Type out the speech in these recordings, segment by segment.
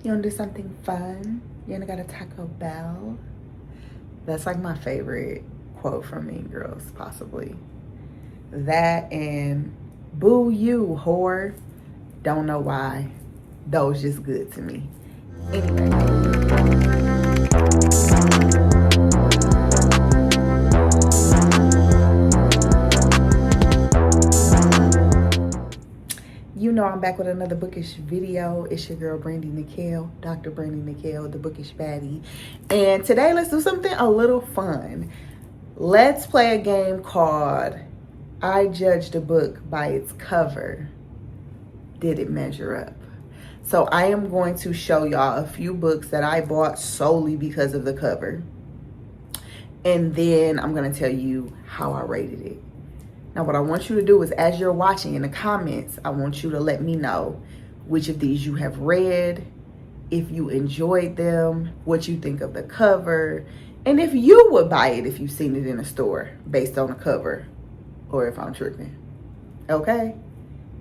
You wanna do something fun? You wanna go to Taco Bell? That's like my favorite quote from Mean Girls, possibly. That and boo you, whore. Don't know why. Those just good to me. Anyway. You know I'm back with another bookish video. It's your girl Brandy Nikhil, Dr. Brandy Nikhil, the bookish baddie. And today let's do something a little fun. Let's play a game called I Judged a Book by Its Cover. Did it measure up? So I am going to show y'all a few books that I bought solely because of the cover. And then I'm going to tell you how I rated it. Now, what I want you to do is, as you're watching in the comments, I want you to let me know which of these you have read, if you enjoyed them, what you think of the cover, and if you would buy it if you've seen it in a store based on the cover, or if I'm tripping. Okay?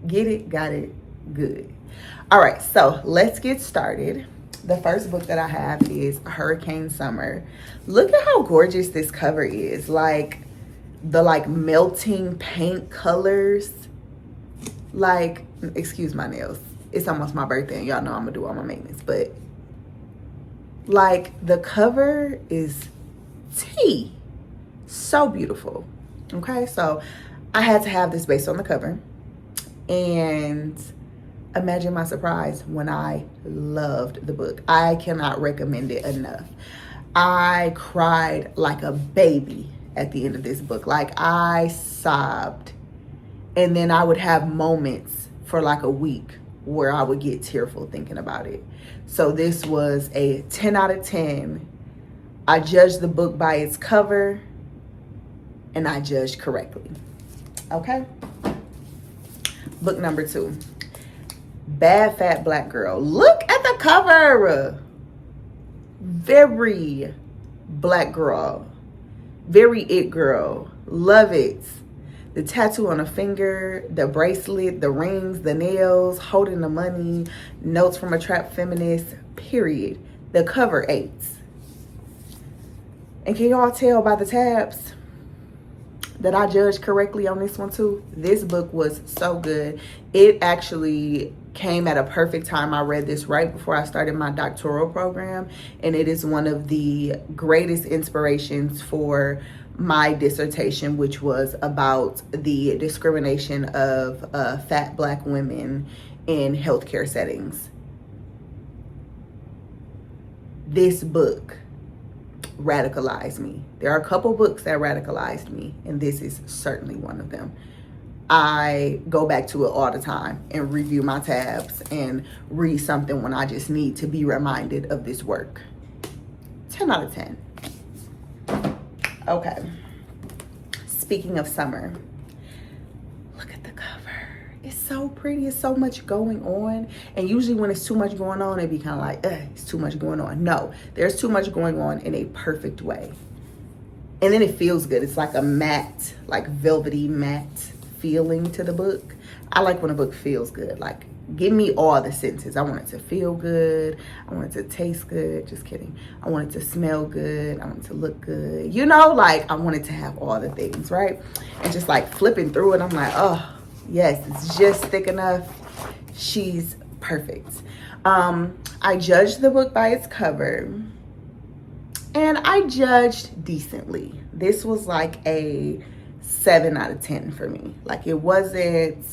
Get it? Got it? Good. All right, so let's get started. The first book that I have is Hurricane Summer. Look at how gorgeous this cover is. The melting paint colors. Excuse my nails. It's almost my birthday and y'all know I'm gonna do all my maintenance, but the cover is tea. So beautiful. Okay, so I had to have this based on the cover. And imagine my surprise when I loved the book. I cannot recommend it enough. I cried like a baby at the end of this book. I sobbed, and then I would have moments for a week where I would get tearful thinking about it. So this was a 10 out of 10. I judged the book by its cover, and I judged correctly. Okay? Book number 2, Bad Fat Black Girl. Look at the cover. Very black girl. Very it girl. Love it. The tattoo on the finger, the bracelet, the rings, the nails, holding the money, notes from a trapped feminist, period. The cover 8. And can y'all tell by the tabs that I judged correctly on this one too? This book was so good. It actually came at a perfect time. I read this right before I started my doctoral program, and it is one of the greatest inspirations for my dissertation, which was about the discrimination of fat black women in healthcare settings. This book radicalized me. There are a couple books that radicalized me, and this is certainly one of them. I go back to it all the time and review my tabs and read something when I just need to be reminded of this work. 10 out of 10. Okay. Speaking of summer, look at the cover. It's so pretty. It's so much going on. And usually when it's too much going on, it'd be kind of it's too much going on. No, there's too much going on in a perfect way. And then it feels good. It's like a matte, velvety matte feeling to the book. I like when a book feels good. Give me all the senses. I want it to feel good. I want it to taste good. Just kidding. I want it to smell good. I want it to look good. I want it to have all the things, right? And just flipping through it, I'm like, oh, yes, it's just thick enough. She's perfect. I judged the book by its cover, and I judged decently. This was a 7 out of 10 for me. It wasn't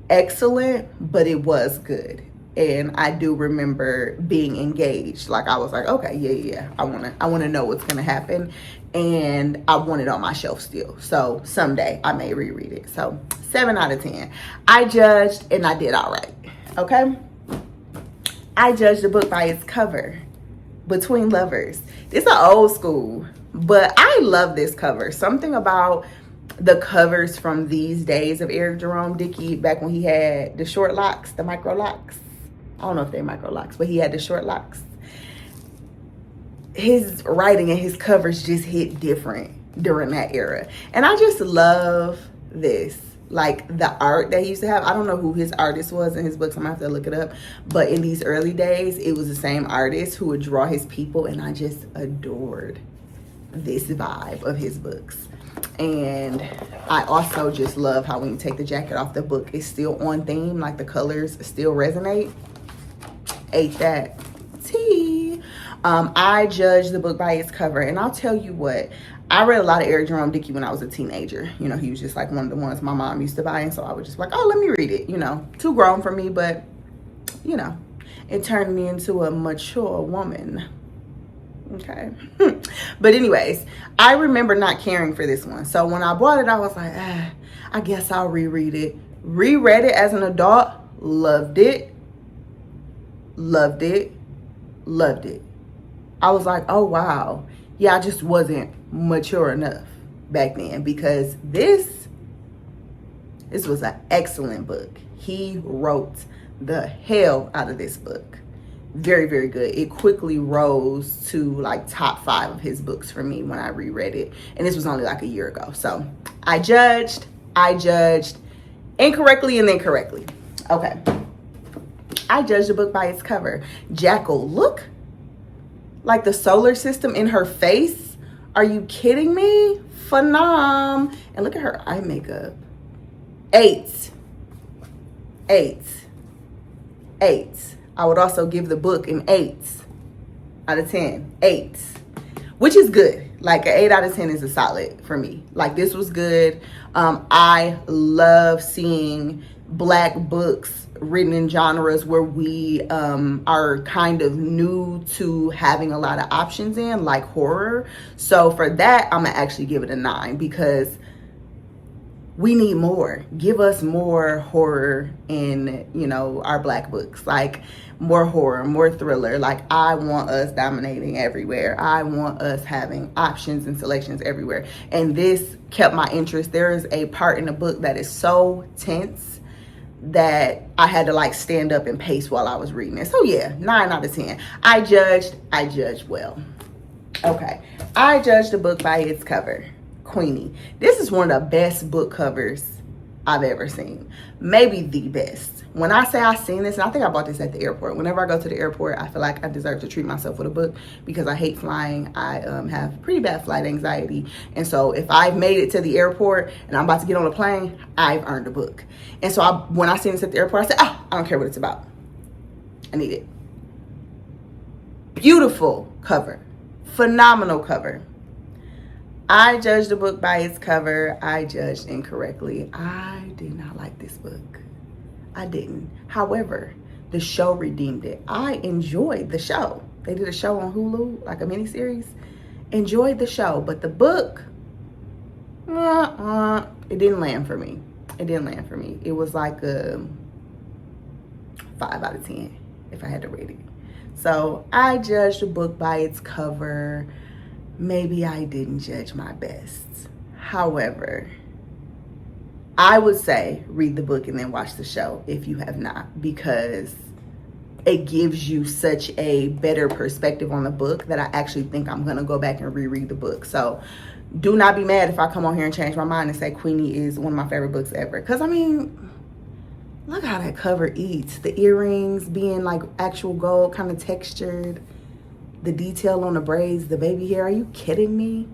excellent, but it was good. And I do remember being engaged. I was okay, yeah. I want to know what's going to happen. And I want it on my shelf still. So someday I may reread it. So 7 out of 10. I judged and I did all right. Okay? I judged the book by its cover. Between Lovers. This is old school, but I love this cover. Something about the covers from these days of Eric Jerome Dickey, back when he had the short locks, the micro locks. I don't know if they're micro locks, but he had the short locks. His writing and his covers just hit different during that era. And I just love this. like the art that he used to have. I don't know who his artist was in his books. I'm gonna have to look it up. But in these early days, it was the same artist who would draw his people, and I just adored this vibe of his books. And I also just love how when you take the jacket off, the book is still on theme, like the colors still resonate. Ate that tea. I judge the book by its cover, and I'll tell you what, I read a lot of Eric Jerome Dickey when I was a teenager. You know, he was just like one of the ones my mom used to buy, and so I was just like, oh, let me read it. You know, too grown for me, but you know, it turned me into a mature woman. Okay. But anyways, I remember not caring for this one. So when I bought it, I was like, I guess I'll reread it. Reread it as an adult, loved it. Loved it. Loved it. I was like, oh wow. Yeah, I just wasn't mature enough back then, because this was an excellent book. He wrote the hell out of this book. Very, very good. It quickly rose to like top 5 of his books for me when I reread it. And this was only like a year ago. So I judged incorrectly and then correctly. Okay. I judged the book by its cover. Jackal, look like the solar system in her face. Are you kidding me? Phenom. And look at her eye makeup. 8. I would also give the book an 8 out of 10. 8, which is good. Like an 8 out of 10 is a solid for me. Like this was good. I love seeing Black books written in genres where we are kind of new to having a lot of options in, like horror. So for that, I'm gonna actually give it a 9, because we need more. Give us more horror in, you know, our Black books. Like more horror, more thriller. Like I want us dominating everywhere. I want us having options and selections everywhere. And this kept my interest. There is a part in the book that is so tense that I had to like stand up and pace while I was reading it. So yeah, 9 out of 10. I judged well. Okay, I judged the book by its cover. Queenie. This is one of the best book covers I've ever seen. Maybe the best. When I say I've seen this, and I think I bought this at the airport. Whenever I go to the airport, I feel like I deserve to treat myself with a book, because I hate flying. I have pretty bad flight anxiety. And so if I've made it to the airport and I'm about to get on a plane, I've earned a book. And so when I seen this at the airport, I said, oh, I don't care what it's about. I need it. Beautiful cover. Phenomenal cover. I judged the book by its cover. I judged incorrectly. I did not like this book. I didn't. However, the show redeemed it. I enjoyed the show. They did a show on Hulu, like a miniseries. Enjoyed the show, but the book, it didn't land for me. It didn't land for me. It was like a 5 out of 10 if I had to rate it. So I judged the book by its cover. Maybe I didn't judge my best. However, I would say read the book and then watch the show if you have not, because it gives you such a better perspective on the book that I actually think I'm going to go back and reread the book. So do not be mad if I come on here and change my mind and say Queenie is one of my favorite books ever. Because, I mean, look how that cover eats. The earrings being like actual gold, kind of textured. The detail on the braids, the baby hair. Are you kidding me?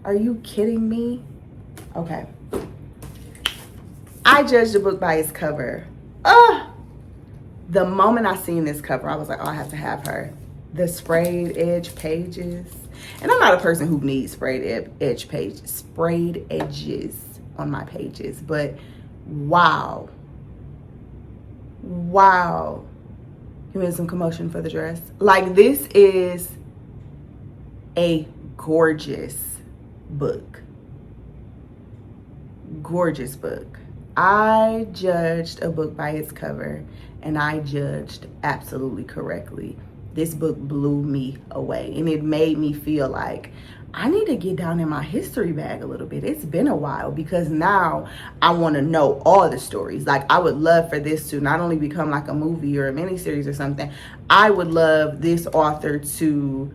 Are you kidding me? Okay. I judged the book by its cover. The moment I seen this cover, I was like, oh, I have to have her. The sprayed edge pages. And I'm not a person who needs sprayed edges on my pages. But wow. Wow. You made some commotion for the dress. Like, this is a gorgeous book. Gorgeous book. I judged a book by its cover, and I judged absolutely correctly. This book blew me away, and it made me feel like I need to get down in my history bag a little bit. It's been a while, because now I want to know all the stories. Like, I would love for this to not only become like a movie or a miniseries or something. I would love this author to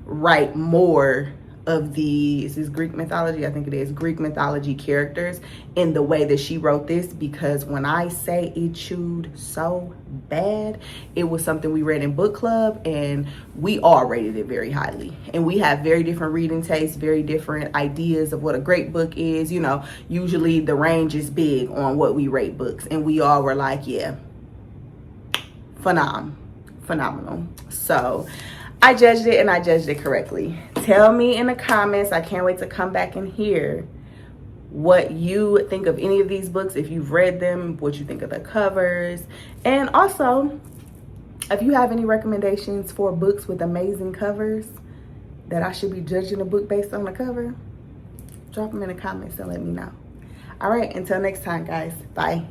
write more of the, is this Greek mythology? I think it is Greek mythology characters in the way that she wrote this, because when I say it chewed so bad, it was something we read in book club and we all rated it very highly. And we have very different reading tastes, very different ideas of what a great book is. You know, usually the range is big on what we rate books, and we all were like, yeah, phenomenal. So I judged it, and I judged it correctly. Tell me in the comments. I can't wait to come back and hear what you think of any of these books, if you've read them, what you think of the covers, and also if you have any recommendations for books with amazing covers that I should be judging a book based on the cover. Drop them in the comments and let me know. All right, until next time, guys. Bye.